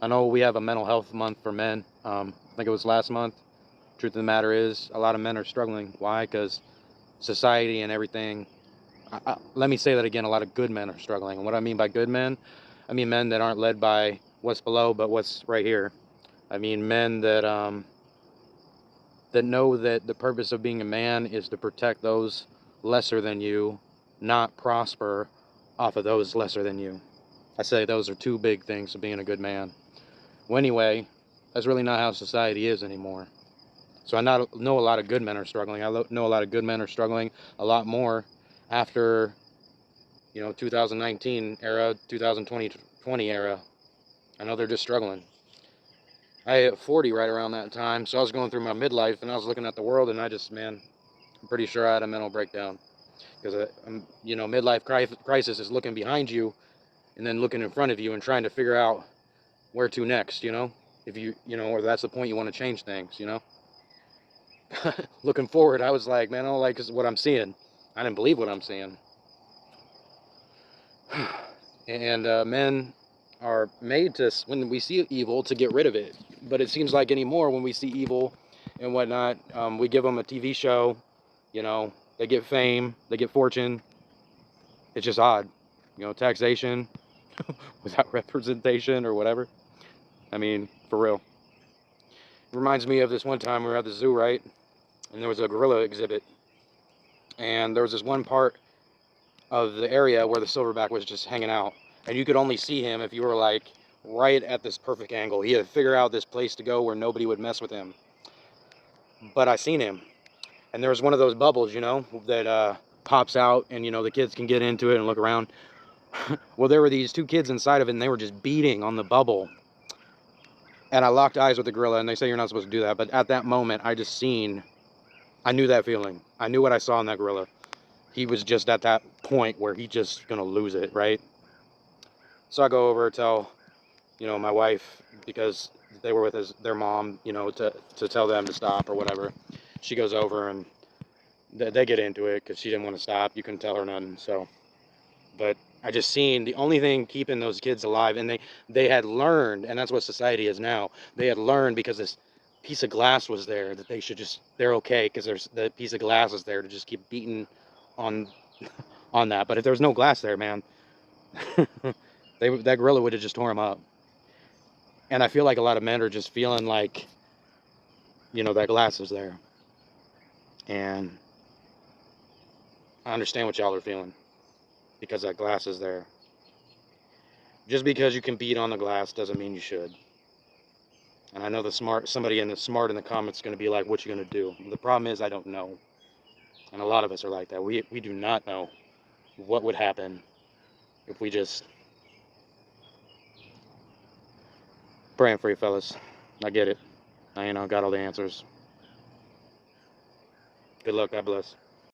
I know we have a mental health month for men. I think it was last month. Truth of the matter is, a lot of men are struggling. Why? Because society and everything. Let me say that again. A lot of good men are struggling. And what I mean by good men, I mean men that aren't led by what's below, but what's right here. I mean men that know that the purpose of being a man is to protect those lesser than you, not prosper off of those lesser than you. I say those are two big things of being a good man. Well, anyway, that's really not how society is anymore. So I know a lot of good men are struggling. I know a lot of good men are struggling a lot more after, 2019 era, 2020 era. I know they're just struggling. I hit 40 right around that time, so I was going through my midlife, and I was looking at the world, and I'm pretty sure I had a mental breakdown. Because, midlife crisis is looking behind you and then looking in front of you and trying to figure out where to next, if or that's the point you want to change things, Looking forward, I was like, man, I don't like what I'm seeing. I didn't believe what I'm seeing. And men are made to, when we see evil, to get rid of it. But it seems like anymore when we see evil and whatnot, we give them a TV show, they get fame, they get fortune. It's just odd, taxation without representation or whatever. I mean, for real. It reminds me of this one time we were at the zoo, right? And there was a gorilla exhibit. And there was this one part of the area where the silverback was just hanging out. And you could only see him if you were like right at this perfect angle. He had to figure out this place to go where nobody would mess with him. But I seen him. And there was one of those bubbles, that pops out and, the kids can get into it and look around. Well, there were these two kids inside of it and they were just beating on the bubble. And I locked eyes with the gorilla, and they say you're not supposed to do that. But at that moment, I knew that feeling. I knew what I saw in that gorilla. He was just at that point where he just gonna lose it, right? So I go over, tell, my wife, because they were with their mom, to tell them to stop or whatever. She goes over and they get into it because she didn't want to stop. You couldn't tell her nothing. So, but I just seen the only thing keeping those kids alive, and they had learned, and that's what society is now. They had learned because this piece of glass was there that they're okay because there's the piece of glass is there to just keep beating on on that. But if there was no glass there, man, that gorilla would have just tore him up. And I feel like a lot of men are just feeling like, that glass is there. And I understand what y'all are feeling because that glass is there. Just because you can beat on the glass doesn't mean you should. And I know somebody in the comments is going to be like, what you going to do? The problem is I don't know. And a lot of us are like that. We do not know what would happen if we just praying for you fellas. I get it. I got all the answers. Good luck. God bless.